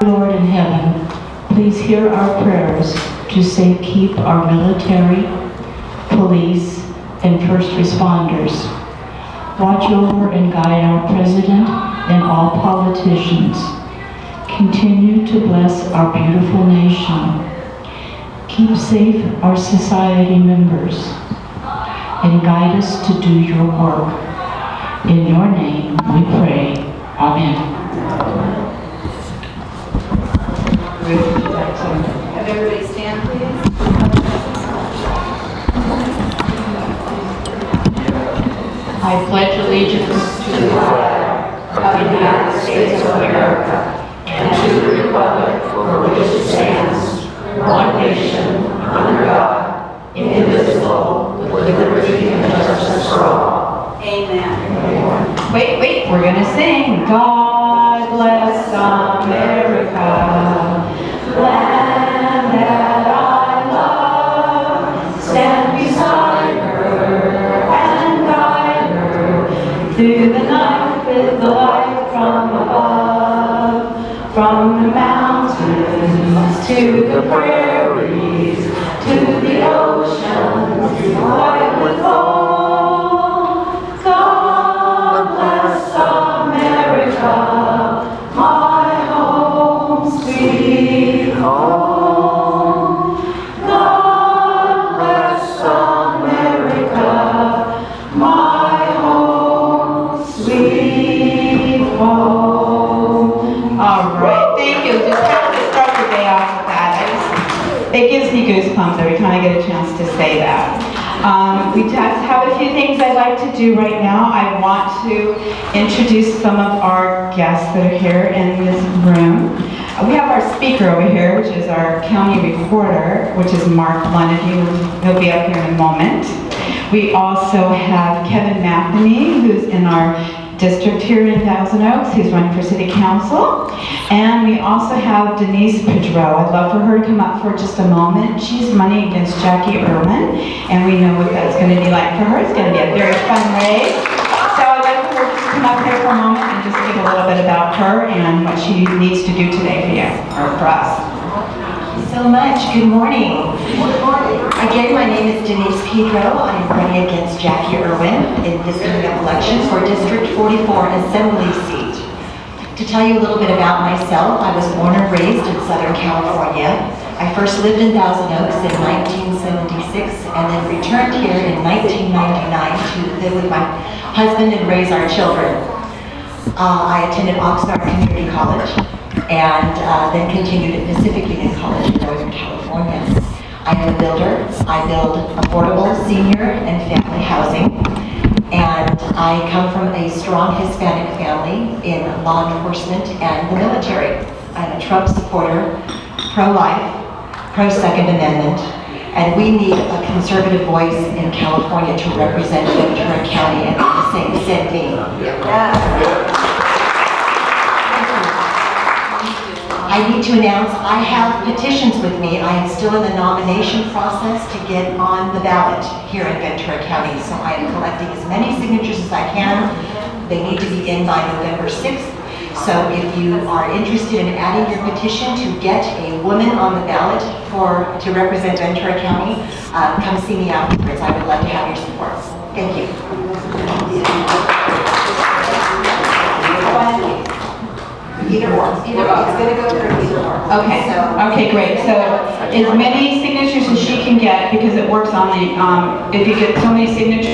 Lord in heaven, please hear our prayers to keep our military, police, and first responders. Watch over and guide our president and all politicians. Continue to bless our beautiful nation. Keep safe our society members, and guide us to do your work. In your name we pray. Amen. Have everybody stand, please. I pledge allegiance to the flag of the United States of America and to the republic for which it stands, one nation, under God, indivisible, with liberty and justice for all. Amen. Wait, we're going to sing. God bless America, land that I love. Stand beside her and guide her through the night with the light from above. From the mountains to the prairies, to the oceans, white with gold. God bless America, my home, sweet home. God bless America, my home, sweet home. All right, thank you. Just have to start the day off with that. It gives me goosebumps every time I get a chance to say that. We just have a few things I'd like to do right now. I want to introduce some of our guests that are here in this room. We have our speaker over here, which is our county reporter, which is Mark Lunn. He'll be up here in a moment. We also have Kevin Matheny, who's in our district here in Thousand Oaks, who's running for city council. And we also have Denise Pedro. I'd love for her to come up for just a moment. She's running against Jackie Irwin, and we know what that's going to be like for her. It's going to be a very fun race. So I'd like for her to come up here for a moment and just give a little bit about her and what she needs to do today for you, or for us. So much. Good morning. Again, my name is Denise Pedro. I'm running against Jackie Irwin in this coming up election for District 44 Assembly seat. To tell you a little bit about myself, I was born and raised in Southern California. I first lived in Thousand Oaks in 1976 and then returned here in 1999 to live with my husband and raise our children. I attended Oxnard Community College and then continued at Pacific Union College in Northern California. I am a builder. I build affordable senior and family housing, and I come from a strong Hispanic family in law enforcement and the military. I'm a Trump supporter, pro-life, pro-Second Amendment, and we need a conservative voice in California to represent Ventura County, and I'm saying send me. I need to announce I have petitions with me. I am still in the nomination process to get on the ballot here in Ventura County. So I am collecting as many signatures as I can. They need to be in by November 6th. So if you are interested in adding your petition to get a woman on the ballot to represent Ventura County, come see me afterwards. I would love to have your support. Thank you. Either or. It's going to go through either or. Okay. Okay, great. So as many signatures as she can get, because it works on the, if you get so many signatures.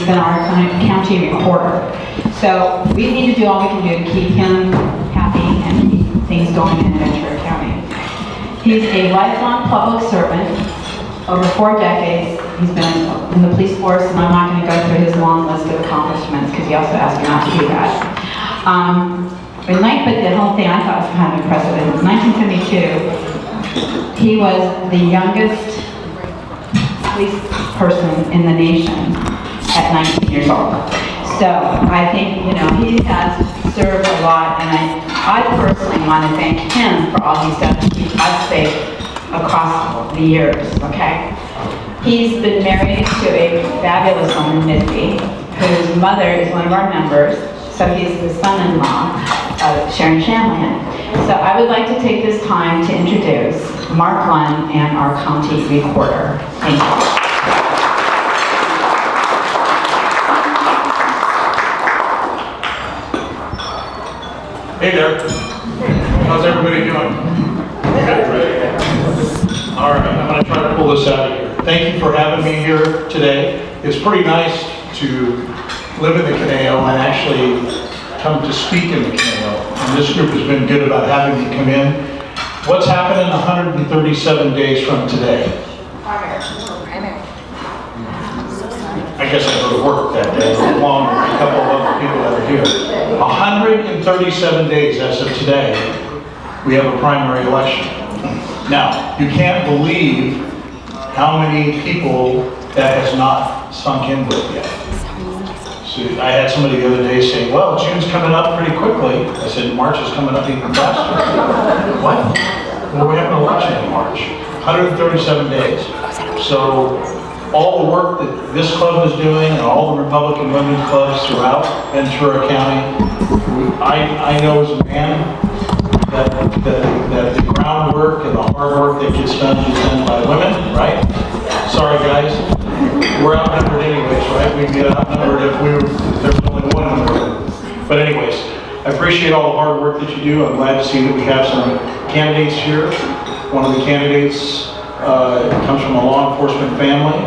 been our county recorder. So we need to do all we can do to keep him happy and keep things going in Ventura County. He's a lifelong public servant. Over 4 decades, he's been in the police force, and I'm not going to go through his long list of accomplishments because he also asked me not to do that. But the whole thing I thought was kind of impressive. In 1972, he was the youngest police person in the nation at 19 years old. So I think, he has served a lot, and I personally want to thank him for all he's done to keep us safe across the years, okay? He's been married to a fabulous woman, Missy, whose mother is one of our members, so he's the son-in-law of Sharon Shanlihan. So I would like to take this time to introduce Mark Lunn and our county recorder. Thank you. Hey there. How's everybody doing? All right, I'm going to try to pull this out of here. Thank you for having me here today. It's pretty nice to live in the Caneo and actually come to speak in the Caneo. And this group has been good about having me come in. What's happened in 137 days from today? I guess I go to work that day, along with a couple of other people that are here. 137 days as of today, we have a primary election. Now, you can't believe how many people that has not sunk in with yet. So I had somebody the other day say, well, June's coming up pretty quickly. I said, March is coming up even faster. What? Well, we have an election in March. 137 days. So all the work that this club is doing and all the Republican women's clubs throughout Ventura County, I know as a man that the groundwork and the hard work that gets done is done by women, right? Sorry guys, we're outnumbered anyways, right? We'd be outnumbered if there was only one in the room. But anyways, I appreciate all the hard work that you do. I'm glad to see that we have some candidates here. One of the candidates comes from a law enforcement family.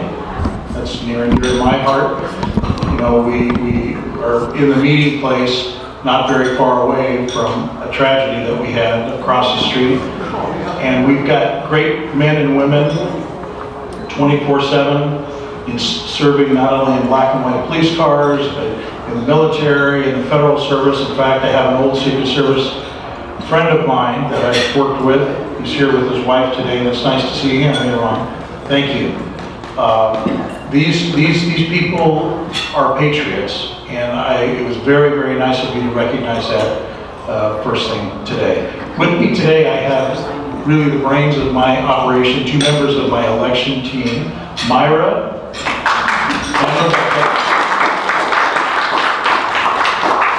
That's near and dear to my heart. We are in the meeting place, not very far away from a tragedy that we had across the street. And we've got great men and women 24/7 in serving not only in black and white police cars, but in the military, in the federal service. In fact, I have an old Secret Service friend of mine that I've worked with. He's here with his wife today, and it's nice to see him later on. Thank you. These people are patriots, and it was very, very nice of you to recognize that first thing today. With me today, I have really the brains of my operation, 2 members of my election team, Myra,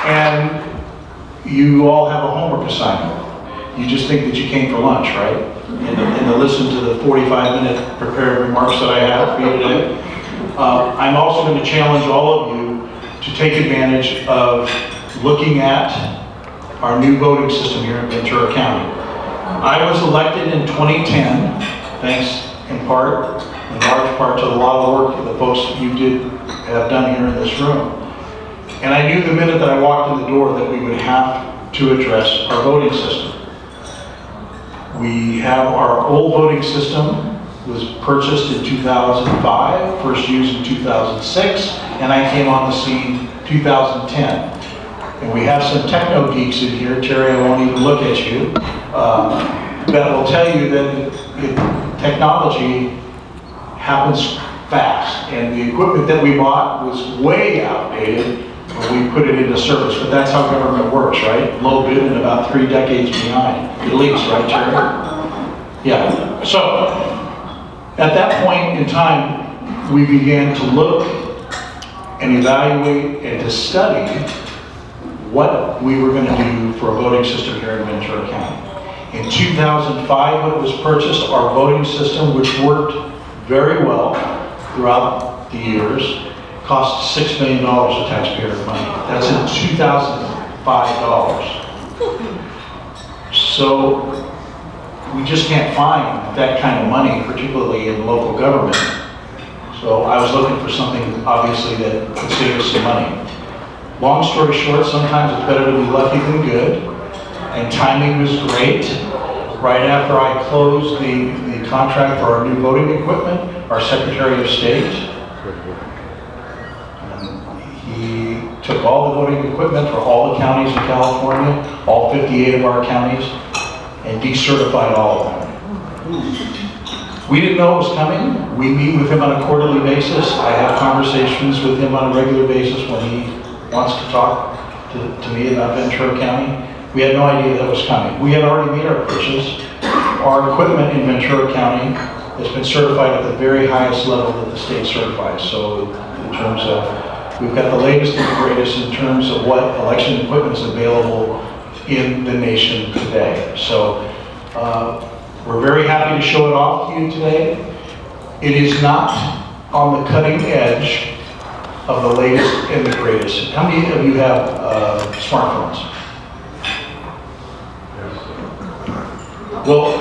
and you all have a homework assignment. You just think that you came for lunch, right? And to listen to the 45-minute prepared remarks that I have for you today. I'm also going to challenge all of you to take advantage of looking at our new voting system here in Ventura County. I was elected in 2010, thanks in large part to a lot of the work that the folks that you have done here in this room. And I knew the minute that I walked in the door that we would have to address our voting system. We have our old voting system was purchased in 2005, first used in 2006, and I came on the scene 2010. And we have some techno geeks in here. Terry, I won't even look at you. That will tell you that technology happens fast, and the equipment that we bought was way outdated when we put it into service. But that's how government works, right? Low bid and about 3 decades behind, at least, right, Terry? Yeah. So at that point in time, we began to look and evaluate and to study what we were going to do for a voting system here in Ventura County. In 2005, when it was purchased, our voting system, which worked very well throughout the years, cost $6 million of taxpayer money. That's in 2005 dollars. So we just can't find that kind of money, particularly in local government. So I was looking for something, obviously, that could save us some money. Long story short, sometimes it's better to be lucky than good, and timing was great. Right after I closed the contract for our new voting equipment, our Secretary of State, he took all the voting equipment for all the counties in California, all 58 of our counties, and decertified all of them. We didn't know it was coming. We meet with him on a quarterly basis. I have conversations with him on a regular basis when he wants to talk to me about Ventura County. We had no idea that was coming. We had already made our purchase. Our equipment in Ventura County has been certified at the very highest level that the state certifies. So in terms of, we've got the latest and the greatest in terms of what election equipment is available in the nation today. So we're very happy to show it off to you today. It is not on the cutting edge of the latest and the greatest. How many of you have smartphones? Well,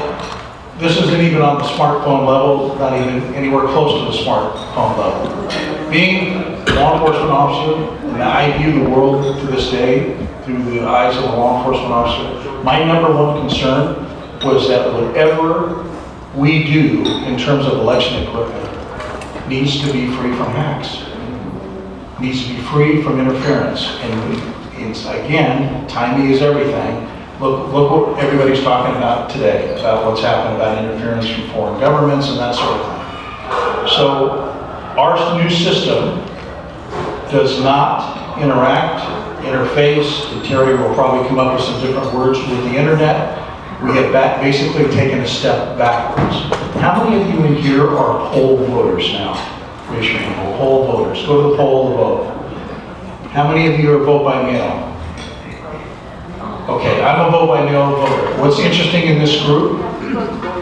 this isn't even on the smartphone level, not even anywhere close to the smartphone level. Being a law enforcement officer, and I view the world to this day through the eyes of a law enforcement officer, my number one concern was that whatever we do in terms of election equipment needs to be free from hacks, needs to be free from interference. And it's, again, timing is everything. Look what everybody's talking about today, about what's happened about interference from foreign governments and that sort of thing. So our new system does not interact, interface, and Terry will probably come up with some different words with the internet. We have basically taken a step backwards. How many of you in here are poll voters now? Raise your hand. Poll voters. Go to the poll to vote. How many of you are vote by mail? Okay, I'm a vote by mail voter. What's interesting in this group,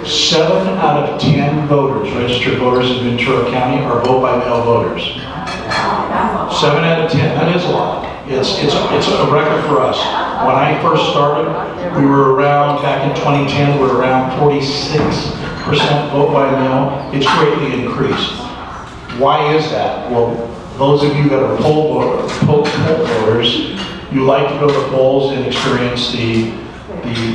7 out of 10 voters, registered voters in Ventura County, are vote by mail voters. 7 out of 10, that is a lot. It's a record for us. When I first started, we were around, back in 2010, we were around 46% vote by mail. It's greatly increased. Why is that? Well, those of you that are poll voters, you like to go to polls and experience the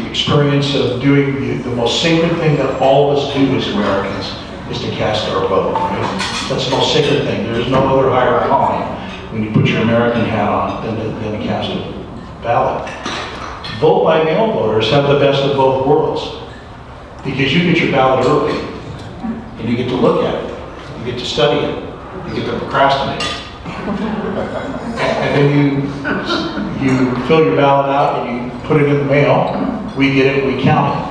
experience of doing the most sacred thing that all of us do as Americans is to cast our vote. Right? That's the most sacred thing. There's no other higher calling when you put your American hat on than to cast a ballot. Vote by mail voters have the best of both worlds because you get your ballot early and you get to look at it, you get to study it, you get to procrastinate. And then you fill your ballot out and you put it in the mail. We get it, we count it.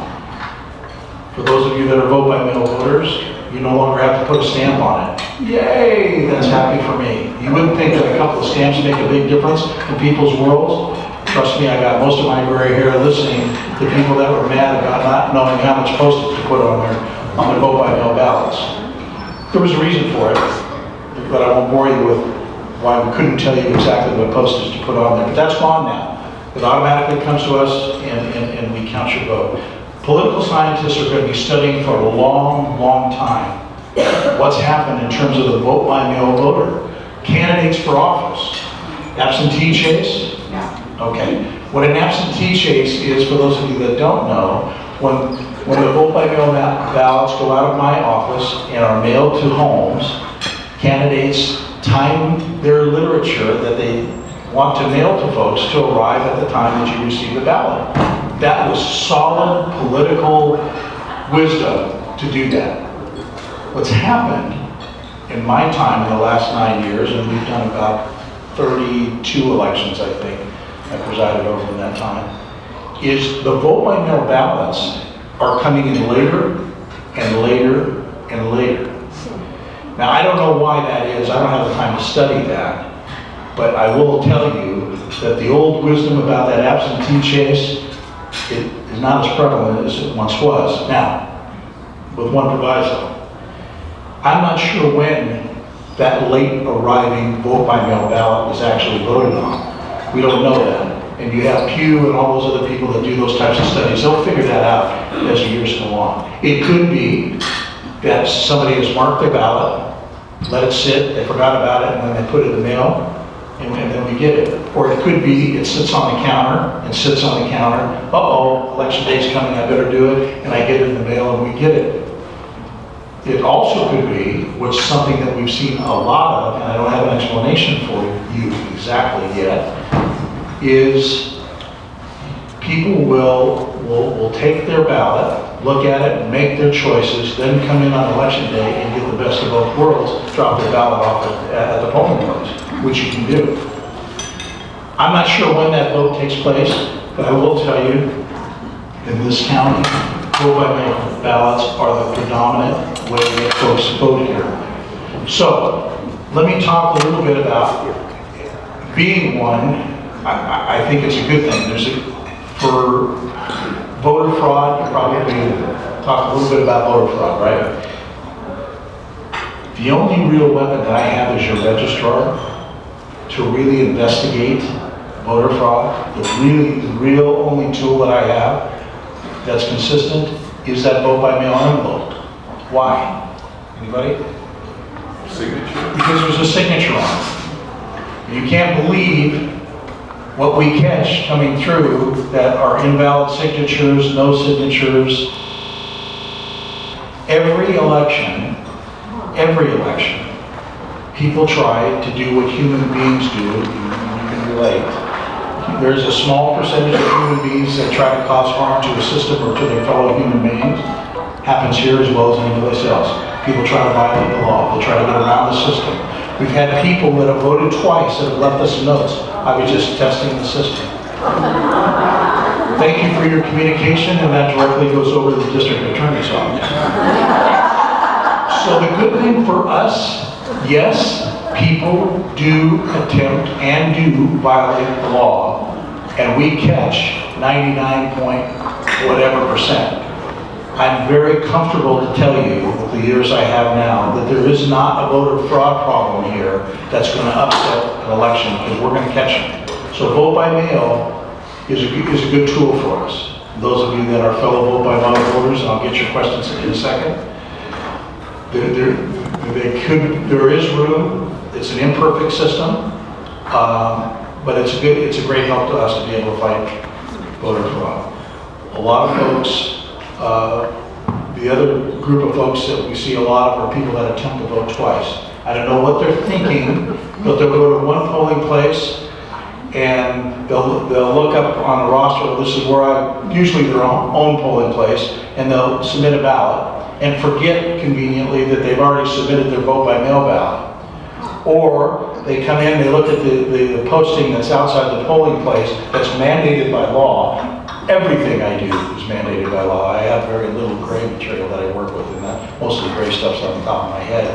For those of you that are vote by mail voters, you no longer have to put a stamp on it. Yay, that's happy for me. You wouldn't think that a couple of stamps make a big difference in people's worlds. Trust me, I got most of my gray hair listening to people that were mad about not knowing how much postage to put on their vote by mail ballots. There was a reason for it, but I won't bore you with why we couldn't tell you exactly what postage to put on there. But that's gone now. It automatically comes to us and we count your vote. Political scientists are going to be studying for a long, long time what's happened in terms of the vote by mail voter. Candidates for office. Absentee chase? Okay. What an absentee chase is, for those of you that don't know, when the vote by mail ballots go out of my office and are mailed to homes, candidates time their literature that they want to mail to folks to arrive at the time that you receive the ballot. That was solid political wisdom to do that. What's happened in my time in the last 9 years, and we've done about 32 elections, I think, I presided over in that time, is the vote by mail ballots are coming in later and later and later. Now, I don't know why that is. I don't have the time to study that. But I will tell you that the old wisdom about that absentee chase, it is not as prevalent as it once was. Now, with one proviso. I'm not sure when that late arriving vote by mail ballot was actually voted on. We don't know that. And you have Pew and all those other people that do those types of studies. They'll figure that out as the years go on. It could be that somebody has marked their ballot let it sit, they forgot about it, and then they put it in the mail, and then we get it. Or it could be, it sits on the counter, and sits on the counter, uh-oh, election day's coming, I better do it, and I get it in the mail and we get it. It also could be, which is something that we've seen a lot of, and I don't have an explanation for you exactly yet, is people will take their ballot, look at it, make their choices, then come in on election day and get the best of both worlds, drop their ballot off at the polling place, which you can do. I'm not sure when that vote takes place, but I will tell you, in this county, vote by mail ballots are the predominant way that folks vote here. So, let me talk a little bit about being one. I think it's a good thing. For voter fraud, you probably talk a little bit about voter fraud, right? The only real weapon that I have as your registrar to really investigate voter fraud, the real only tool that I have that's consistent is that vote by mail envelope. Why? Anybody? Signature. Because there's a signature on it. You can't believe what we catch coming through that are invalid signatures, no signatures. Every election, people try to do what human beings do, and you can relate. There's a small percentage of human beings that try to cause harm to a system or to their fellow human beings. Happens here as well as any place else. People try to violate the law. They try to get around the system. We've had people that have voted twice that have left us notes. I was just testing the system. Thank you for your communication, and that directly goes over to the district attorney's office. So the good thing for us, yes, people do attempt and do violate the law, and we catch 99 point whatever percent. I'm very comfortable to tell you, with the years I have now, that there is not a voter fraud problem here that's going to upset an election, because we're going to catch them. So vote by mail is a good tool for us. Those of you that are fellow vote by mail voters, and I'll get your questions in a second, there is room. It's an imperfect system, but it's a great help to us to be able to fight voter fraud. A lot of folks, the other group of folks that we see a lot of are people that attempt to vote twice. I don't know what they're thinking, but they'll go to one polling place and they'll look up on a roster, this is where usually their own polling place, and they'll submit a ballot and forget conveniently that they've already submitted their vote by mail ballot. Or they come in, they look at the posting that's outside the polling place that's mandated by law. Everything I do is mandated by law. I have very little gray material that I work with, and that most of the gray stuff's on the top of my head.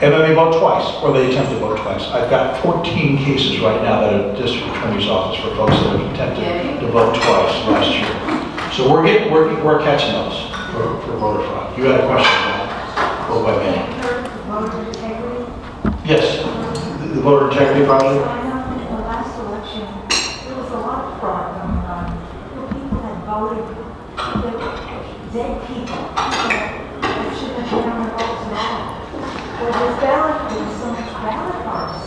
And then they vote twice, or they attempt to vote twice. I've got 14 cases right now that are at the district attorney's office for folks that have attempted to vote twice last year. So we're catching those for voter fraud. You had a question about vote by mail? Voter integrity? Yes, the voter integrity project. I know in the last election, there was a lot of fraud going on. People had voted, dead people, that shouldn't have been on the votes at all. But there was so much ballot farce.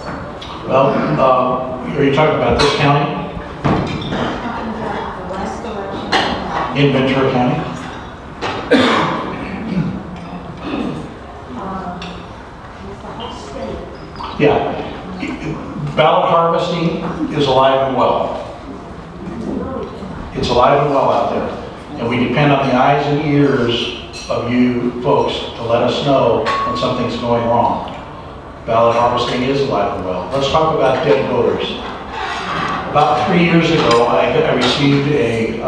Well, are you talking about this county? Talking about the last election. In Ventura County? It's the whole state. Yeah. Ballot harvesting is alive and well. It's alive and well out there. And we depend on the eyes and ears of you folks to let us know when something's going wrong. Ballot harvesting is alive and well. Let's talk about dead voters. About 3 years ago, I received it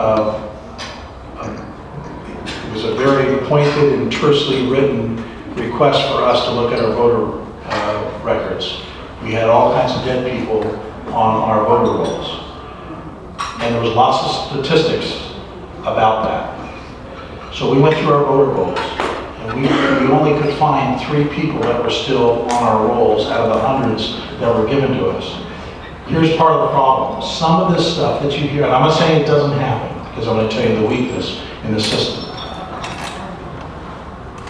was a very pointed and tersely written request for us to look at our voter records. We had all kinds of dead people on our voter rolls. And there was lots of statistics about that. So we went through our voter rolls, and we only could find 3 people that were still on our rolls out of the hundreds that were given to us. Here's part of the problem. Some of this stuff that you hear, and I'm not saying it doesn't happen, because I'm going to tell you the weakness in the system.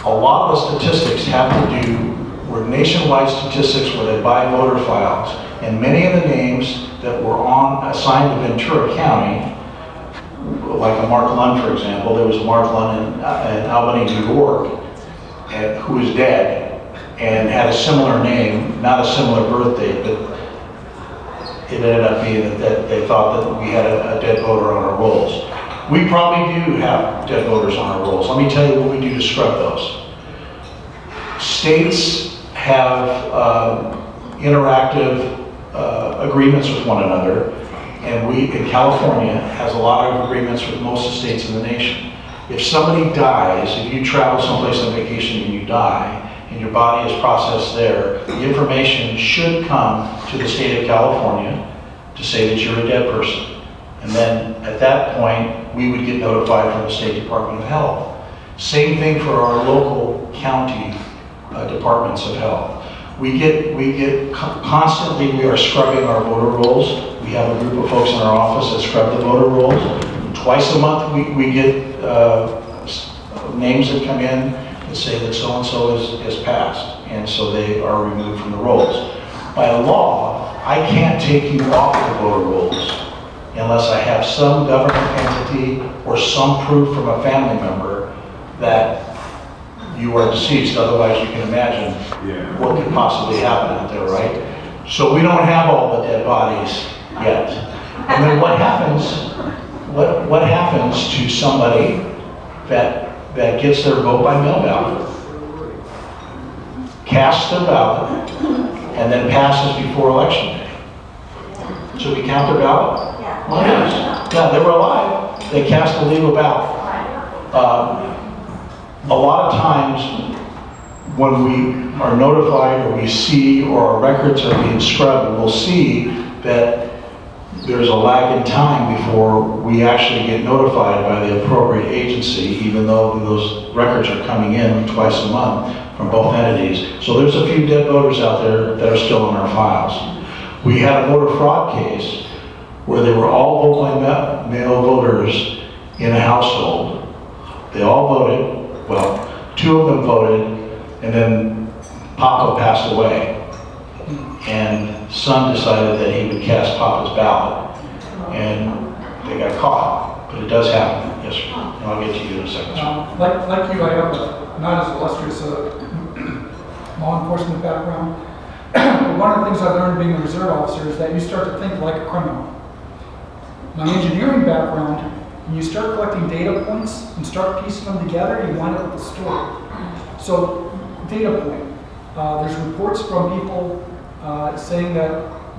a lot of the statistics have to do, were nationwide statistics where they buy voter files. And many of the names that were assigned to Ventura County, like a Mark Lunn, for example, there was a Mark Lunn in Albany, New York, who was dead and had a similar name, not a similar birth date, but it ended up being that they thought that we had a dead voter on our rolls. We probably do have dead voters on our rolls. Let me tell you what we do to scrub those. States have interactive agreements with one another, and we in California has a lot of agreements with most of the states in the nation. If somebody dies, if you travel someplace on vacation and you die, and your body is processed there, the information should come to the state of California to say that you're a dead person. And then at that point, we would get notified from the State Department of Health. Same thing for our local county departments of health. We get constantly, we are scrubbing our voter rolls. We have a group of folks in our office that scrub the voter rolls. Twice a month, we get names that come in that say that so-and-so is passed, and so they are removed from the rolls. By law, I can't take you off the voter rolls unless I have some government entity or some proof from a family member that you are deceased. Otherwise, you can imagine what could possibly happen out there, right? So we don't have all the dead bodies yet. And then what happens? What happens to somebody that gets their vote by mail ballot, casts their ballot, and then passes before election day? Should we count their ballot? Well, yes. Yeah, they were alive. They cast a legal ballot. A lot of times when we are notified or we see or our records are being scrubbed, we'll see that there's a lag in time before we actually get notified by the appropriate agency, even though those records are coming in twice a month from both entities. So there's a few dead voters out there that are still in our files. We had a voter fraud case where they were all vote by mail voters in a household. They all voted. Well, two of them voted, and then Papa passed away. And son decided that he would cast Papa's ballot, and they got caught. But it does happen, yes, sir. And I'll get to you in a second, sir. Like you, I have not as illustrious law enforcement background. But one of the things I learned being a reserve officer is that you start to think like a criminal. My engineering background, when you start collecting data points and start piecing them together, you wind up with a story. So, data point. There's reports from people saying that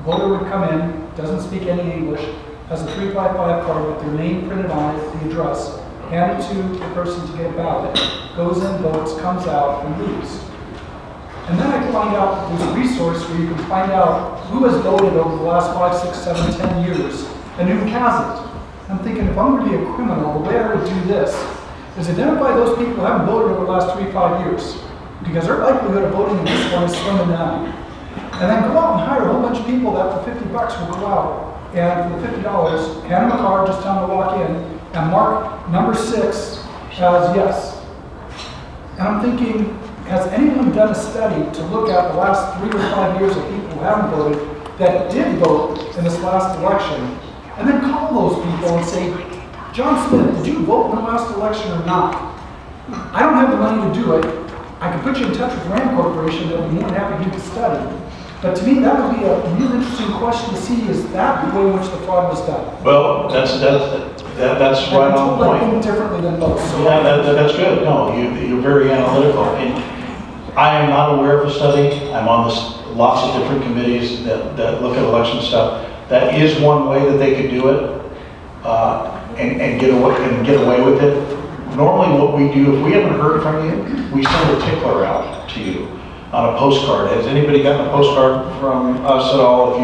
voter would come in, doesn't speak any English, has a 355 card with their name printed on it, the address, handed to the person to get a ballot, goes in, votes, comes out, and leaves. And then I find out there's a resource where you can find out who has voted over the last 5, 6, 7, 10 years and who hasn't. I'm thinking, if I'm going to be a criminal, the way I would do this is identify those people who haven't voted over the last 3, 5 years, because their likelihood of voting in this one is slimming down. And then go out and hire a whole bunch of people that for $50 will go out and for the $50, hand them a card, just tell them to walk in, and mark number 6 as yes. And I'm thinking, has anyone done a study to look at the last 3 or 5 years of people who haven't voted that did vote in this last election, and then call those people and say, John Smith, did you vote in the last election or not? I don't have the money to do it. I can put you in touch with Rand Corporation that would be more than happy to do the study. But to me, that would be a really interesting question to see, is that the way in which the fraud was done? Well, that's right on I think point. differently than most. So Yeah, that's good. No, you're very analytical. And I am not aware of a study. I'm on lots of different committees that look at election stuff. That is one way that they could do it and get away with it. Normally what we do, if we haven't heard from you, we send a tickler out to you on a postcard. Has anybody gotten a postcard from us at all?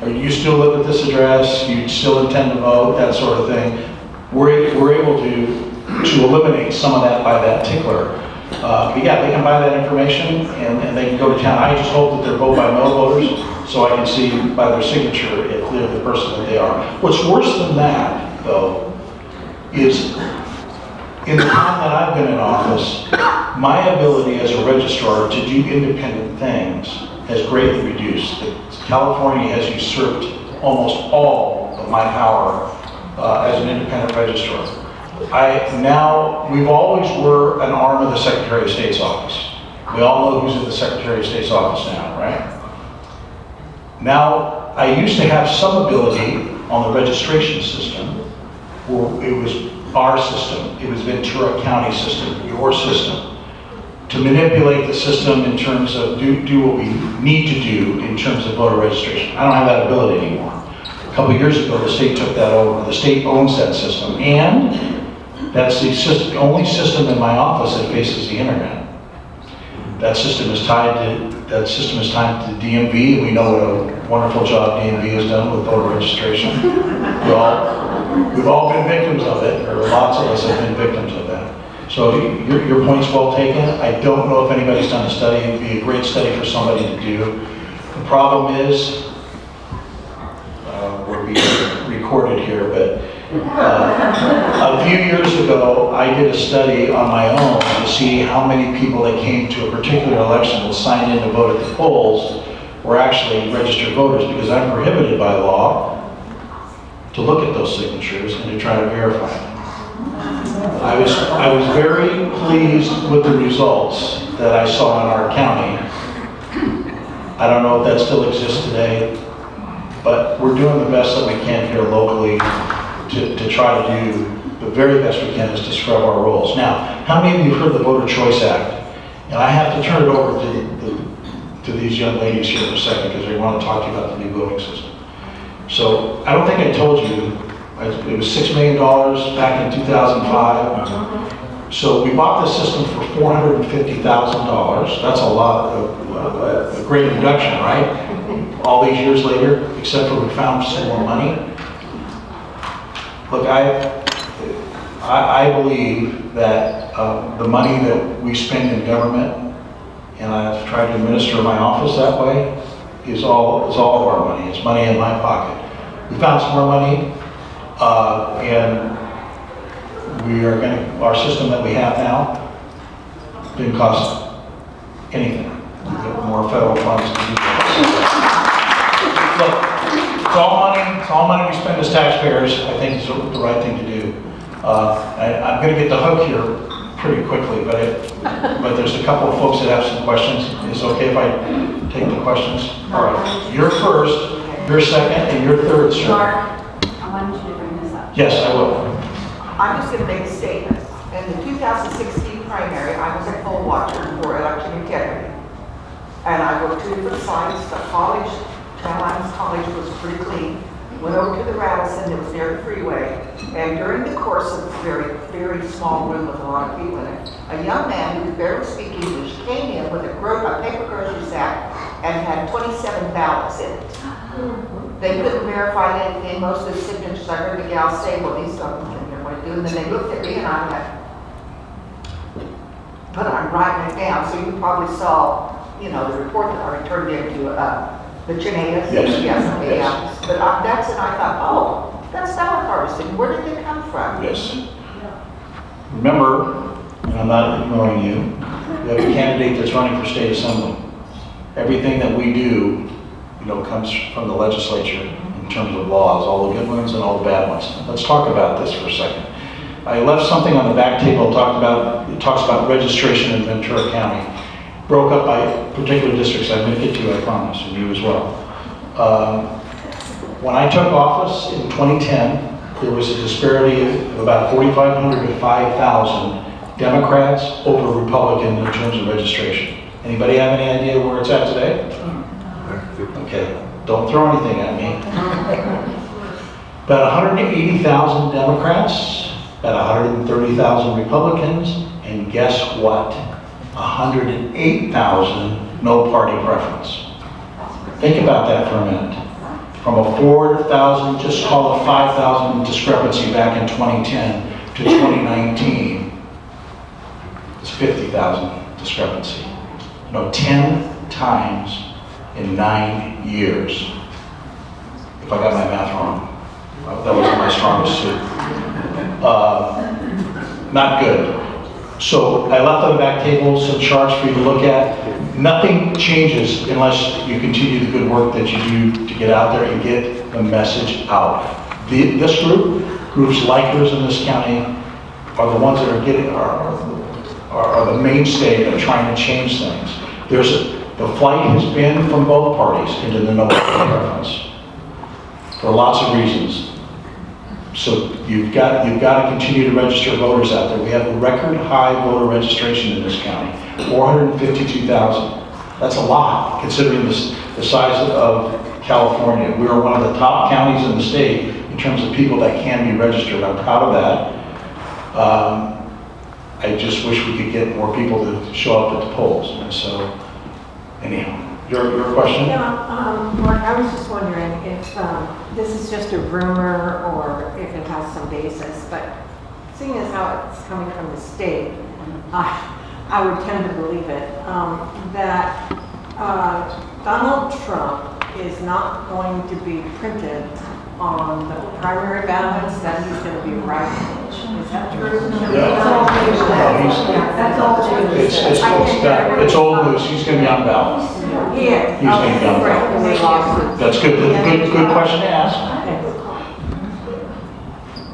Or you still live at this address, you still intend to vote, that sort of thing. We're able to eliminate some of that by that tickler. But yeah, they can buy that information and they can go to town. I just hope that they're vote by mail voters, so I can see by their signature if they're the person that they are. What's worse than that, though, is In the time that I've been in office, my ability as a registrar to do independent things has greatly reduced. California has usurped almost all of my power as an independent registrar. We've always were an arm of the Secretary of State's office. We all know who's in the Secretary of State's office now, right? Now, I used to have some ability on the registration system, where it was our system, it was Ventura County system, your system, to manipulate the system in terms of do what we need to do in terms of voter registration. I don't have that ability anymore. A couple of years ago, the state took that over. The state owns that system, and that's the only system in my office that faces the internet. That system is tied to DMV, and we know what a wonderful job DMV has done with voter registration. We've all been victims of it, or lots of us have been victims of that. So your point's well taken. I don't know if anybody's done a study. It would be a great study for somebody to do. The problem is, we're being recorded here, but a few years ago, I did a study on my own to see how many people that came to a particular election that signed in to vote at the polls were actually registered voters, because I'm prohibited by law to look at those signatures and to try to verify them. I was very pleased with the results that I saw in our county. I don't know if that still exists today, but we're doing the best that we can here locally to try to do the very best we can is to scrub our rolls. Now, how many of you have heard of the Voter Choice Act? And I have to turn it over to these young ladies here in a second, because they want to talk to you about the new voting system. So I don't think I told you, it was $6 million back in 2005. So we bought this system for $450,000. That's a lot of a great reduction, right? All these years later, except for we found some more money. Look, I believe that the money that we spend in government, and I've tried to administer my office that way, is all of our money. It's money in my pocket. We found some more money, and our system that we have now didn't cost anything. We get more federal funds to do that. Look, it's all money we spend as taxpayers. I think it's the right thing to do. I'm going to get the hook here pretty quickly, but there's a couple of folks that have some questions. Is it okay if I take the questions? All right. You're first, you're second, and you're third, sir. Mark, I wanted you to bring this up. Yes, I will. I'm just going to make a statement. In the 2016 primary, I was a poll watcher for election integrity. And I worked 2 different sites. The college, Carolinas College, was pretty clean. Went over to the Radisson, it was near the freeway. And during the course of a very, very small room with a lot of people in it, a young man who could barely speak English came in with a paper grocery sack and had 27 ballots in it. They couldn't verify anything. Most of the signatures, I heard the gal say, well, these don't want to do. And then they looked at me and I went, but I'm writing it down. So you probably saw, the report that I returned into the Chineas. Yes. But that's it. I thought, oh, that's ballot harvesting. Where did they come from? Yes. Remember, and I'm not ignoring you, we have a candidate that's running for state assembly. Everything that we do, comes from the legislature in terms of laws, all the good ones and all the bad ones. Let's talk about this for a second. I left something on the back table. It talks about registration in Ventura County. Broke up by particular districts. I'm going to get to you, I promise, and you as well. When I took office in 2010, there was a disparity of about 4,500 to 5,000 Democrats over Republican in terms of registration. Anybody have any idea where it's at today? Okay, don't throw anything at me. About 180,000 Democrats, about 130,000 Republicans, and guess what? 108,000 no party preference. Think about that for a minute. From a 4,000, just call it 5,000 discrepancy back in 2010 to 2019, it's 50,000 discrepancy. 10 times in 9 years. If I got my math wrong, that wasn't my strongest suit. not good. So I left on the back table some charts for you to look at. Nothing changes unless you continue the good work that you do to get out there and get the message out. This groups like yours in this county are the ones that are the mainstay of trying to change things. The flight has been from both parties into the no party preference for lots of reasons. So you've got to continue to register voters out there. We have a record high voter registration in this county, 452,000. That's a lot considering the size of California. We are one of the top counties in the state in terms of people that can be registered. I'm proud of that. I just wish we could get more people to show up at the polls. And so, anyhow, your question? Yeah, Mark, I was just wondering if this is just a rumor or if it has some basis, but seeing as how it's coming from the state, I would tend to believe it, that Donald Trump is not going to be printed on the primary ballots, that he's going to be writing. Is that true? That's all news. It's old news. He's going to be on ballot. Yeah. He's going to be on ballot. That's good. Good question to ask.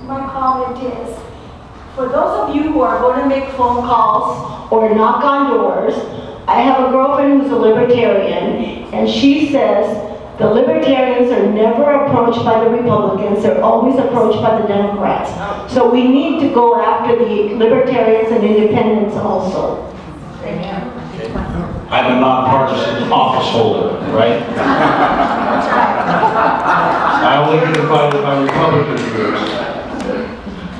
My comment is, for those of you who are going to make phone calls or knock on doors, I have a girlfriend who's a libertarian, and she says the libertarians are never approached by the Republicans, they're always approached by the Democrats. So we need to go after the libertarians and independents also. I'm a nonpartisan office holder, right? I only get invited by Republican groups.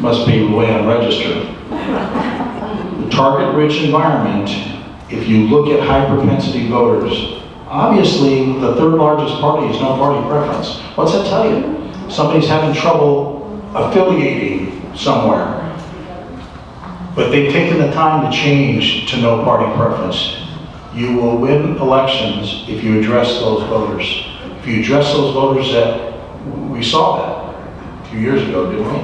Must be the way I'm registered. The target-rich environment, if you look at high-propensity voters, obviously the third largest party is no party preference. What's that tell you? Somebody's having trouble affiliating somewhere. But they've taken the time to change to no party preference. You will win elections if you address those voters. If you address those voters we saw that a few years ago, didn't we?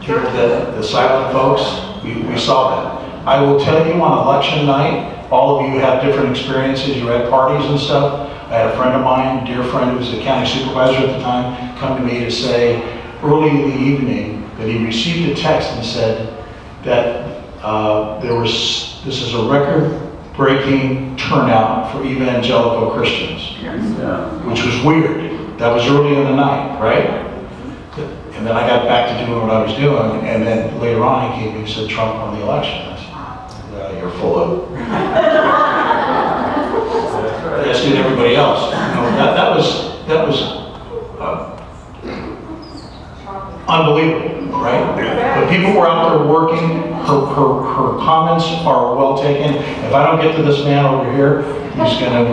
The silent folks, we saw that. I will tell you on election night, all of you have different experiences. You had parties and stuff. I had a friend of mine, dear friend who was the county supervisor at the time, come to me to say early in the evening that he received a text and said that this is a record-breaking turnout for evangelical Christians, which was weird. That was early in the night, right? And then I got back to doing what I was doing, and then later on he came and said Trump won the election. I said, you're full of as did everybody else. That was unbelievable, right? But people were out there working. Her comments are well taken. If I don't get to this man over here, he's going to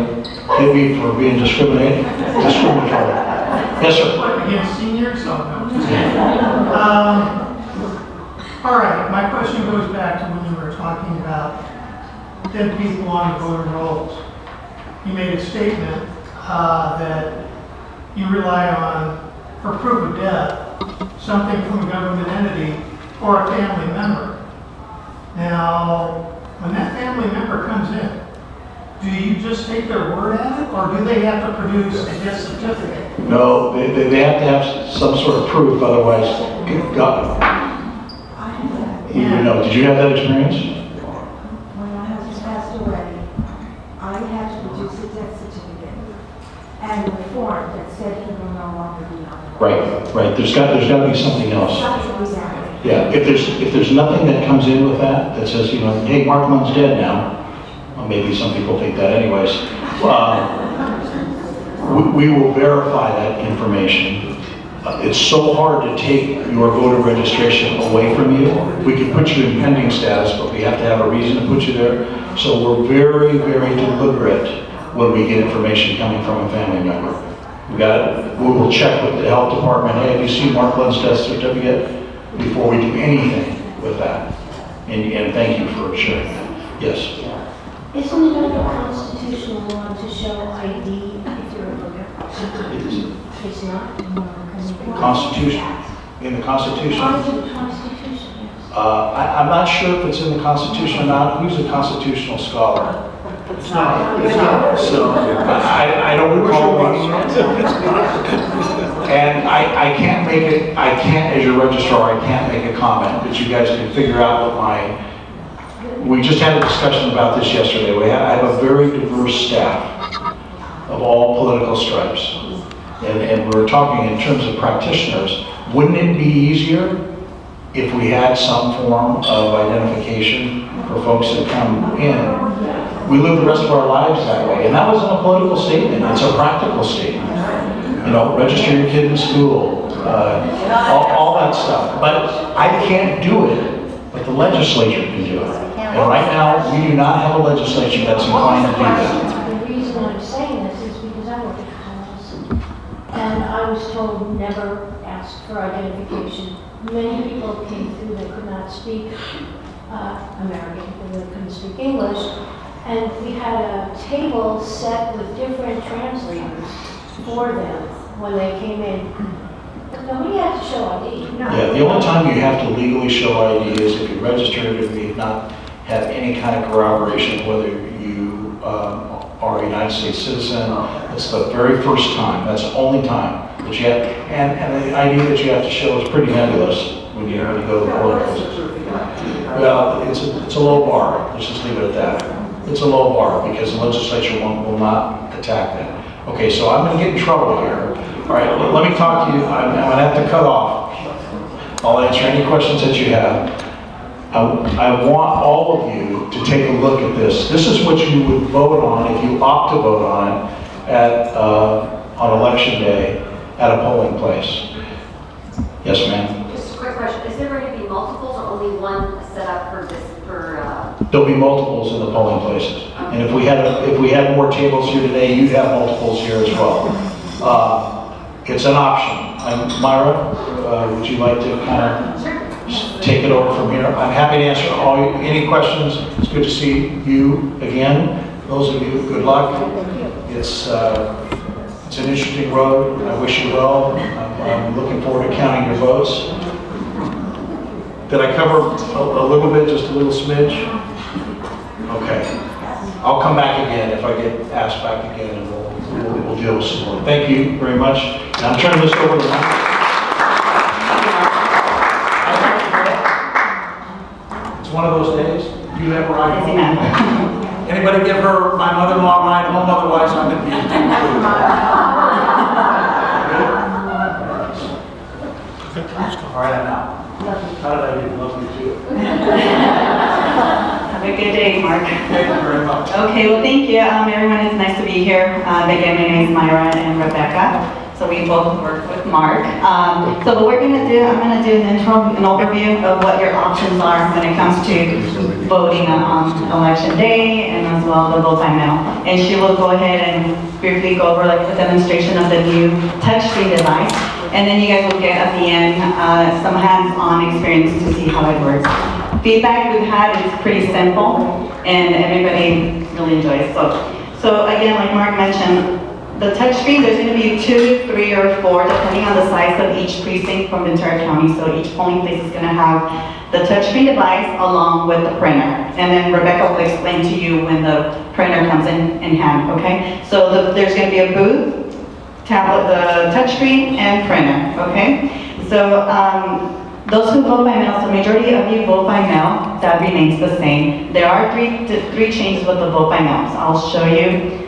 hit me for being discriminatory. Yes, sir. Against seniors? All right, my question goes back to when you were talking about dead people on the voter rolls. You made a statement that you rely on, for proof of death, something from a government entity or a family member. Now, when that family member comes in, do you just take their word at it, or do they have to produce a death certificate? No, they have to have some sort of proof, otherwise, God. Did you have that experience? When my husband passed away, I had to produce a death certificate and the form that said he will no longer be on the Right. There's got to be something else. Exactly. Yeah, if there's nothing that comes in with that says, hey, Mark Lunn's dead now. Well, maybe some people think that anyways. We will verify that information. It's so hard to take your voter registration away from you. We can put you in pending status, but we have to have a reason to put you there. So we're very, very deliberate when we get information coming from a family member. We will check with the health department. Hey, have you seen Mark Lunn's death certificate? Before we do anything with that. And thank you for sharing that. Yes. Isn't it under constitutional law to show ID if you're a voter? It's not. Constitution. In the Constitution. Under the Constitution, yes. I'm not sure if it's in the Constitution or not. Who's a constitutional scholar? It's not. So I don't recall one. And I can't make it, as your registrar, I can't make a comment, but you guys can figure out what we just had a discussion about this yesterday. I have a very diverse staff of all political stripes. And we're talking in terms of practitioners. Wouldn't it be easier if we had some form of identification for folks that come in? We live the rest of our lives that way. And that wasn't a political statement, it's a practical statement. You know, register your kid in school, all that stuff. But I can't do it, but the legislature can do it. And right now, we do not have a legislature that's inclined to do that. The reason I'm saying this is because I work at Congress, and I was told never ask for identification. Many people came through that could not speak American, people that couldn't speak English, and we had a table set with different translators for them when they came in. But nobody had to show ID. No. Yeah, the only time you have to legally show ID is if you're registered and you not have any kind of corroboration whether you are a United States citizen. It's the very first time. That's the only time that you have, and the ID that you have to show is pretty nebulous when you go to the court. Well, it's a low bar. Let's just leave it at that. It's a low bar because the legislature will not attack that. Okay, so I'm going to get in trouble here. All right, let me talk to you. I'm going to have to cut off. I'll answer any questions that you have. I want all of you to take a look at this. This is what you would vote on if you opt to vote on it on election day at a polling place. Yes, ma'am? Just a quick question. Is there going to be multiples or only one set up for this, There'll be multiples in the polling places. And if we had more tables here today, you'd have multiples here as well. It's an option. Myra, would you like to kind of take it over from here? I'm happy to answer any questions. It's good to see you again. Those of you, good luck. It's an interesting road. I wish you well. I'm looking forward to counting your votes. Did I cover a little bit, just a little smidge? Okay. I'll come back again if I get asked back again, and we'll deal with some more. Thank you very much. And I'm turning this over to Lunn. It's one of those days. Do you have a ride home? Anybody give her my mother-in-law ride home? Otherwise, I'm going to be all right, I'm out. How did I do? Love you too. Have a good day, Mark. Thank you very much. Okay, well, thank you. Everyone, it's nice to be here. Again, my name is Myra and Rebecca. So we both work with Mark. So what we're going to do, I'm going to do an overview of what your options are when it comes to voting on election day and as well the vote by mail. And she will go ahead and briefly go over like a demonstration of the new touchscreen device. And then you guys will get at the end some hands-on experience to see how it works. Feedback we've had is pretty simple and everybody really enjoys. So again, like Mark mentioned, the touchscreen, there's going to be 2, 3, or 4, depending on the size of each precinct from Ventura County. So each polling place is going to have the touchscreen device along with the printer. And then Rebecca will explain to you when the printer comes in hand, okay? So there's going to be a booth, tablet, the touchscreen, and printer, okay? So those who vote by mail, so the majority of you vote by mail, that remains the same. There are three changes with the vote by mail. So I'll show you.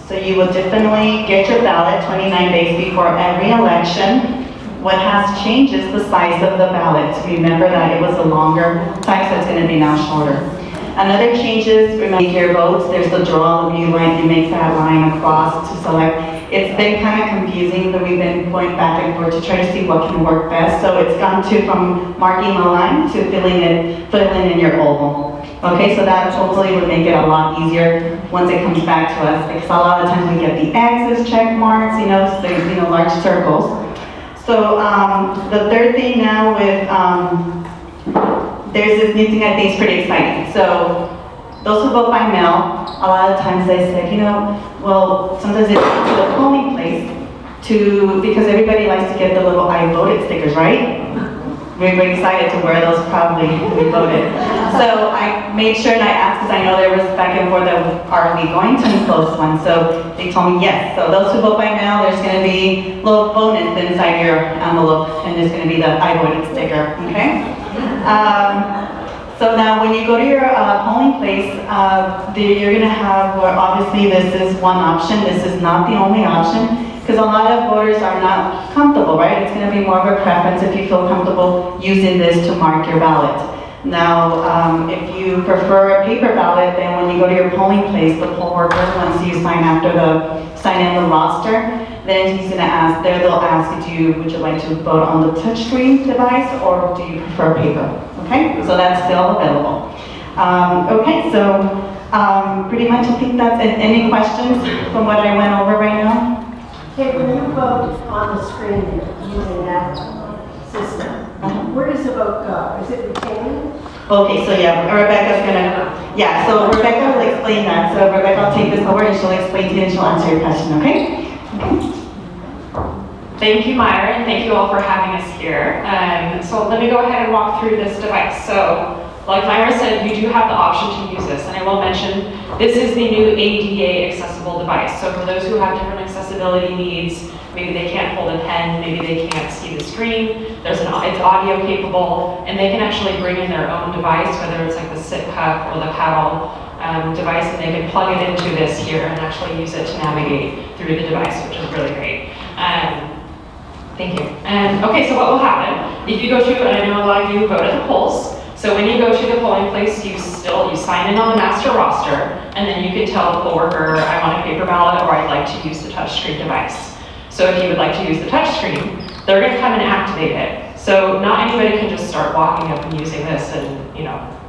So you will definitely get your ballot 29 days before every election. What has changed is the size of the ballot. Remember that it was a longer size, so it's going to be now shorter. Another change is, remember your votes, there's the draw, you make that line across to select. It's been kind of confusing, but we've been going back and forth to try to see what can work best. So it's gone from marking a line to filling in your oval. Okay, so that hopefully will make it a lot easier once it comes back to us, because a lot of times we get the X's, check marks, large circles. So the third thing now with, there's this new thing I think is pretty exciting. So those who vote by mail, a lot of times they say, well, sometimes they go to the polling place because everybody likes to get the little I voted stickers, right? We're excited to wear those proudly when we voted. So I made sure and I asked, because I know there was back and forth of, are we going to enclose one? So they told me yes. So those who vote by mail, there's going to be a little bonus inside your envelope, and there's going to be the I voted sticker, okay? So now when you go to your polling place, you're going to have, well, obviously this is one option. This is not the only option. Because a lot of voters are not comfortable, right? It's going to be more of a preference if you feel comfortable using this to mark your ballot. Now, if you prefer a paper ballot, then when you go to your polling place, the poll worker, once you sign in the roster, then he's going to ask, they'll ask you, would you like to vote on the touchscreen device or do you prefer paper? Okay, so that's still available. Okay, so pretty much I think that's it. Any questions from what I went over right now? Okay, when you vote on the screen using that system, where does the vote go? Is it retained? Okay, so yeah, Rebecca's gonna, so Rebecca will explain that. So Rebecca will take this over and she'll explain to you and she'll answer your question, okay? Thank you, Myra, and thank you all for having us here. So let me go ahead and walk through this device. So, like Myra said, you do have the option to use this, and I will mention, this is the new ADA accessible device. So for those who have different accessibility needs, maybe they can't hold a pen, maybe they can't see the screen, it's audio capable, and they can actually bring in their own device, whether it's like the sit cup or the paddle device, and they can plug it into this here and actually use it to navigate through the device, which is really great. Thank you. Okay, so what will happen, if you go to, and I know a lot of you vote at the polls, so when you go to the polling place, you sign in on the master roster, and then you can tell the poll worker, I want a paper ballot, or I'd like to use the touchscreen device. So if you would like to use the touchscreen, they're going to come and activate it. So not anybody can just start walking up and using this and,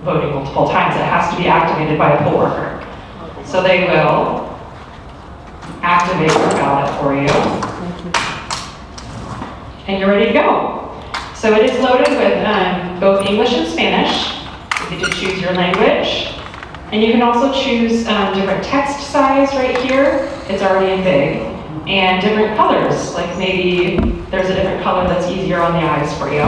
voting multiple times. It has to be activated by a poll worker. So they will activate your ballot for you, and you're ready to go. So it is loaded with both English and Spanish. You get to choose your language. And you can also choose different text size right here. It's already in big. And different colors, like maybe there's a different color that's easier on the eyes for you.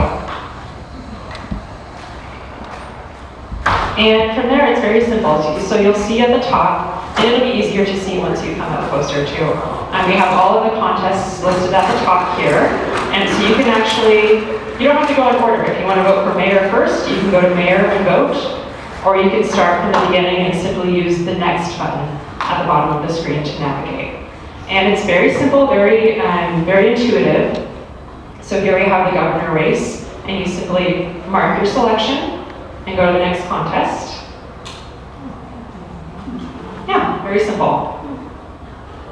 And from there, it's very simple. So you'll see at the top, and it'll be easier to see once you come up closer too. We have all of the contests listed at the top here. And so you can actually, you don't have to go in order. If you want to vote for mayor first, you can go to mayor and vote. Or you can start from the beginning and simply use the next button at the bottom of the screen to navigate. And it's very simple, very intuitive. So here we have the governor race, and you simply mark your selection and go to the next contest. Yeah, very simple.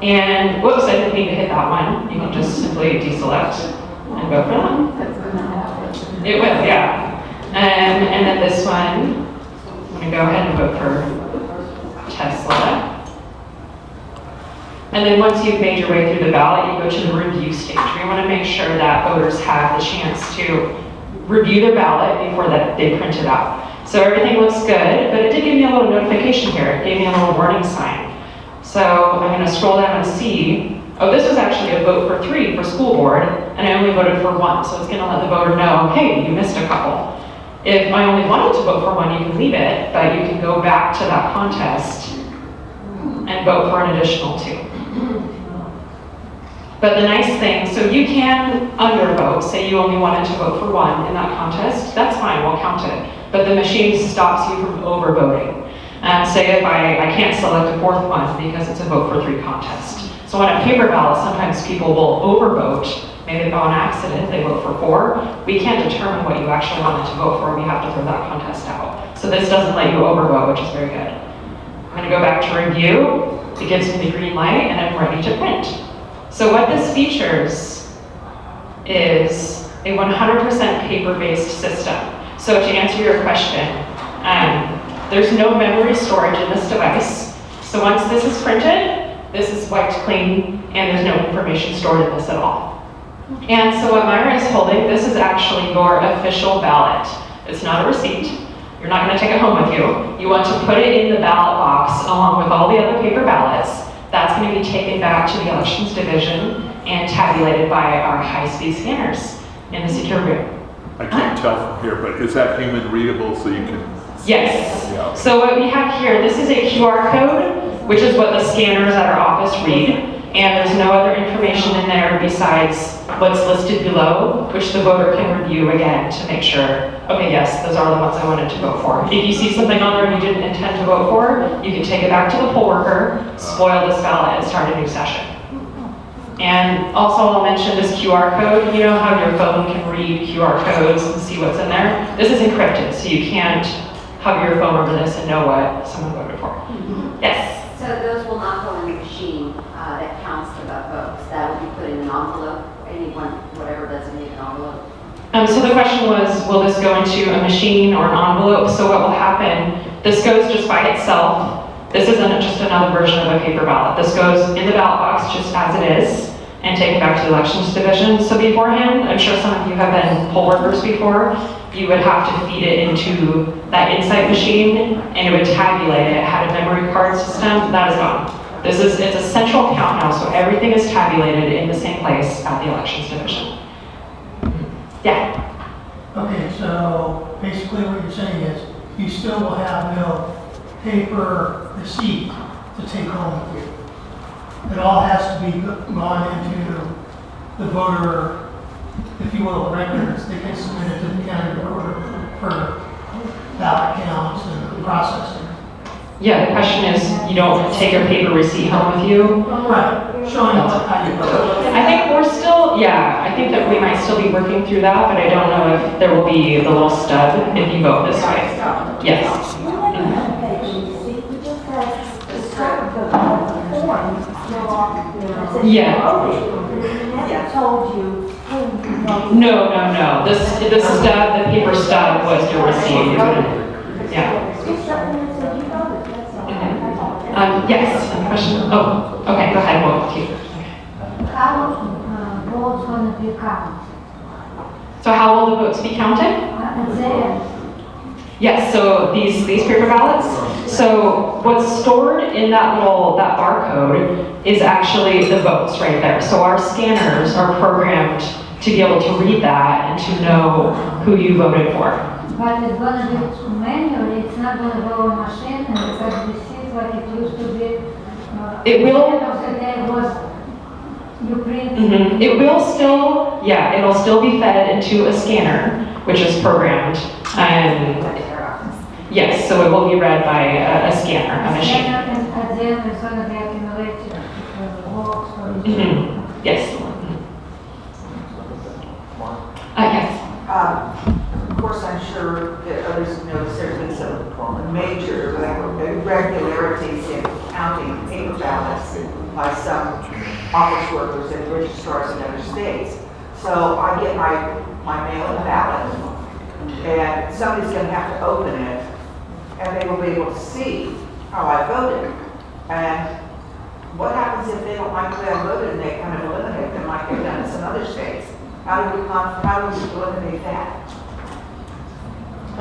And whoops, I didn't mean to hit that one. You can just simply deselect and go for that. It will, yeah. And then this one, I'm going to go ahead and vote for Tesla. And then once you've made your way through the ballot, you go to the review stage. We want to make sure that voters have the chance to review their ballot before that they print it out. So everything looks good, but it did give me a little notification here. It gave me a little warning sign. So I'm going to scroll down and see, oh, this was actually a vote for 3 for school board, and I only voted for 1. So it's going to let the voter know, hey, you missed a couple. If I only wanted to vote for 1, you can leave it, but you can go back to that contest and vote for an additional 2. But the nice thing, so you can undervote, say you only wanted to vote for 1 in that contest, that's fine, we'll count it. But the machine stops you from overvoting. Say if I can't select a 4th one because it's a vote for 3 contest. So on a paper ballot, sometimes people will overvote. Maybe on accident, they vote for 4. We can't determine what you actually wanted to vote for. We have to throw that contest out. So this doesn't let you overvote, which is very good. I'm going to go back to review. It gives me the green light, and I'm ready to print. So what this features is a 100% paper-based system. So to answer your question, there's no memory storage in this device. So once this is printed, this is wiped clean, and there's no information stored in this at all. And so what Myra is holding, this is actually your official ballot. It's not a receipt. You're not going to take it home with you. You want to put it in the ballot box along with all the other paper ballots. That's going to be taken back to the elections division and tabulated by our high-speed scanners in the secure room. I can't tell from here, but is that human readable so you can? Yes. Yeah. So what we have here, this is a QR code, which is what the scanners at our office read. And there's no other information in there besides what's listed below, which the voter can review again to make sure, okay, yes, those are the ones I wanted to vote for. If you see something on there you didn't intend to vote for, you can take it back to the poll worker, spoil this ballot, and start a new session. And also I'll mention this QR code. You know how your phone can read QR codes and see what's in there? This is encrypted, so you can't hover your phone over this and know what someone voted for. Yes? So those will not go in the machine that counts the votes. That will be put in an envelope, anyone, whatever designated envelope. So the question was, will this go into a machine or an envelope? So what will happen, this goes just by itself. This isn't just another version of a paper ballot. This goes in the ballot box just as it is and taken back to the elections division. So beforehand, I'm sure some of you have been poll workers before, you would have to feed it into that Insight machine and it would tabulate it. It had a memory card system, that is gone. It's a central count now, so everything is tabulated in the same place at the elections division. Yeah. Okay, so basically what you're saying is you still will have no paper receipt to take home with you. It all has to be gone into the voter, if you will, records that get submitted to the county recorder for ballot counts and processing. Yeah, the question is, you don't take your paper receipt home with you? Right, showing how you vote. I think we're still, yeah, I think that we might still be working through that, but I don't know if there will be the little stub if you vote this way. Yes. Yeah. Told you. No. The stub, the paper stub was your receipt. Yeah. Yes, any question? Oh, okay, go ahead, we'll go to you. How votes gonna be counted? So how will the votes be counted? There. Yes, so these paper ballots. So what's stored in that barcode is actually the votes right there. So our scanners are programmed to be able to read that and to know who you voted for. But it's gonna be manual, it's not gonna go on machine and because this is like it used to be. It will. There was, you print. It will still, yeah, it'll still be fed into a scanner, which is programmed. Yes, so it will be read by a scanner, a machine. And at the end, it's gonna be accumulated votes for each. Yes. Yes. Of course, I'm sure that others know there's been some major irregularities in counting paper ballots by some office workers and registrars in other states. So I get my mail-in ballot, and somebody's going to have to open it, and they will be able to see how I voted. And what happens if they don't like the way I voted and they kind of eliminate them like they've done in some other states? How do we eliminate that? I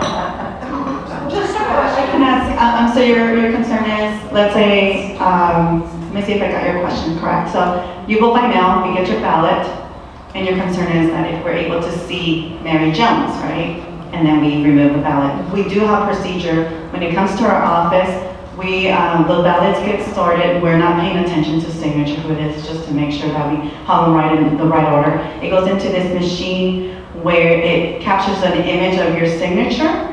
can ask, so your concern is, let's say, let me see if I got your question correct. So you vote by mail, we get your ballot, and your concern is that if we're able to see Mary Jones, right? And then we remove the ballot. We do have procedure. When it comes to our office, the ballots get sorted. We're not paying attention to signature, who it is, just to make sure that we have them right in the right order. It goes into this machine where it captures an image of your signature,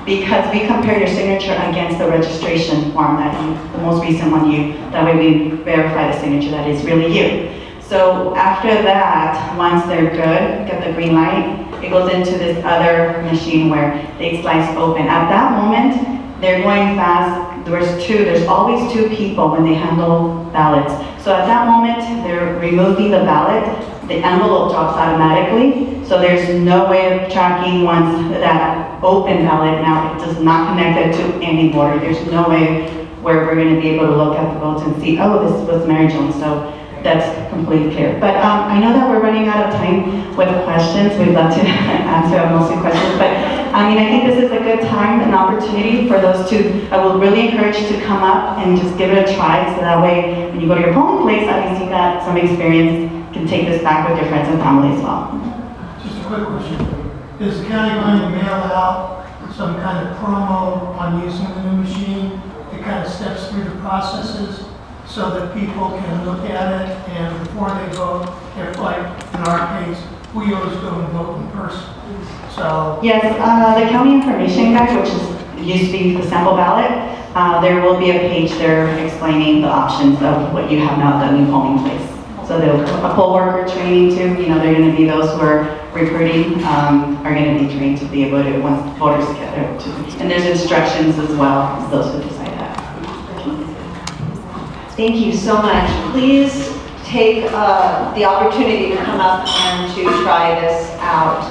because we compare your signature against the registration form the most recent one that way we verify the signature that is really you. So after that, once they're good, get the green light, it goes into this other machine where they slice open. At that moment, they're going fast. There's always two people when they handle ballots. So at that moment, they're removing the ballot, the envelope drops automatically, so there's no way of tracking once that open ballot, now it does not connect it to any voter. There's no way where we're going to be able to look at the votes and see, oh, this was Mary Jones, so that's completely clear. But I know that we're running out of time with questions. We'd love to answer most of the questions, but I think this is a good time and opportunity for those two. I will really encourage you to come up and just give it a try, so that way when you go to your polling place, at least you've got some experience, you can take this back with your friends and family as well. Just a quick question. is the county going to mail out some kind of promo on using the new machine that kind of steps through the processes so that people can look at it and before they vote, if like in our case, we always go and vote in person. So Yes, the county information guide, which used to be the sample ballot, there will be a page there explaining the options of what you have now done in polling place. So a poll worker training too, they're going to be those who are recruiting, are going to be trained to be able to, once voters get there, and there's instructions as well, as those who decide that. Thank you so much. Please take the opportunity to come up and to try this out.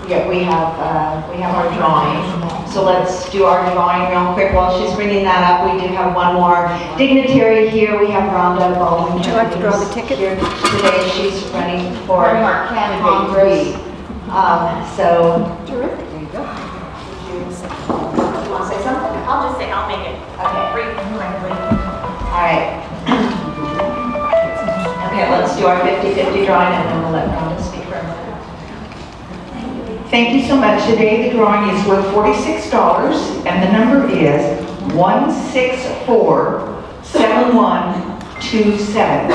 Yeah, we have our drawing. So let's do our drawing real quick while she's bringing that up. We do have one more dignitary here. We have Rhonda Baldwin. Would you like to draw the ticket? Here today, she's running for One more candidate, Congress. So, Terrific, there you go. you want to say something? I'll just say, I'll make it Okay. brief and quickly. All right. Okay, let's do our 50-50 drawing and then we'll let Rhonda speak for a minute. Thank you so much. Today the drawing is worth $46 and the number is 1647127.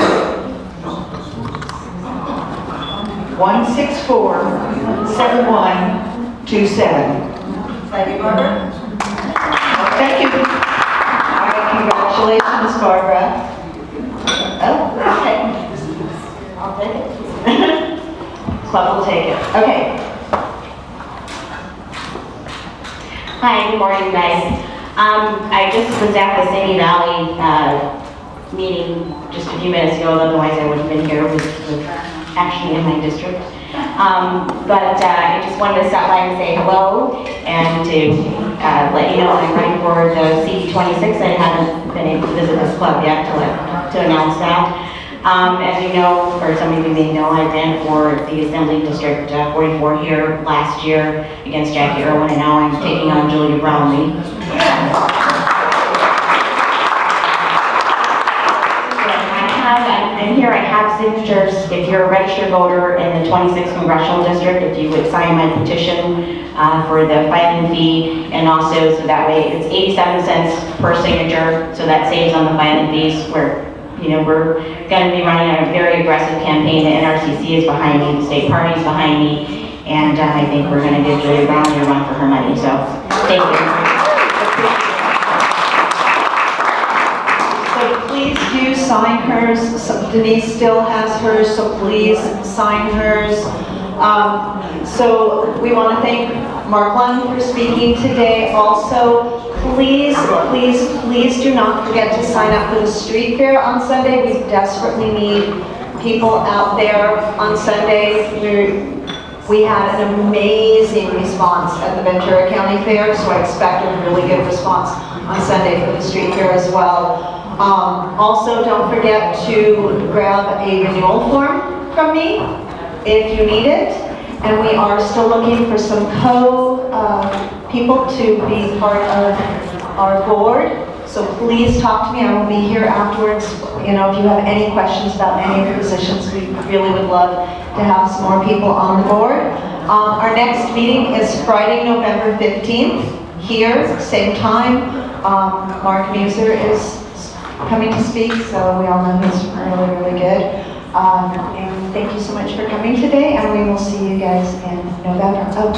1647127. Thank you, Barbara. Thank you. All right, congratulations, Barbara. Oh, okay. I'll take it. Club will take it. Okay. Hi, good morning, guys. I just was at the City Valley meeting just a few minutes ago, otherwise I would have been here with actually in my district. But I just wanted to stop by and say hello and to let you know I'm running for the CV26. I haven't been able to visit this club yet to announce that. As you know, or some of you may know, I ran for the Assembly District 44 here last year against Jackie Irwin, and now I'm taking on Julia Brownlee. And here I have signatures. If you're a registered voter in the 26th Congressional District, if you would sign my petition for the filing fee, and also so that way it's 87 cents per signature, so that saves on the filing fees. We're going to be running a very aggressive campaign. The NRCC is behind me, the state party is behind me, and I think we're going to give Julia Brownlee a run for her money. So thank you. So please do sign hers. Denise still has hers, so please sign hers. So we want to thank Mark Lunn for speaking today. Also, please do not forget to sign up for the street fair on Sunday. We desperately need people out there on Sunday. We had an amazing response at the Ventura County Fair, so I expect a really good response on Sunday for the street fair as well. Also, don't forget to grab a renewal form from me if you need it. And we are still looking for some people to be part of our board. So please talk to me. I will be here afterwards. If you have any questions about any of the positions, we really would love to have some more people on the board. Our next meeting is Friday, November 15th, here, same time. Mark Muser is coming to speak, so we all know he's really, really good. And thank you so much for coming today, and we will see you guys in November. Oh.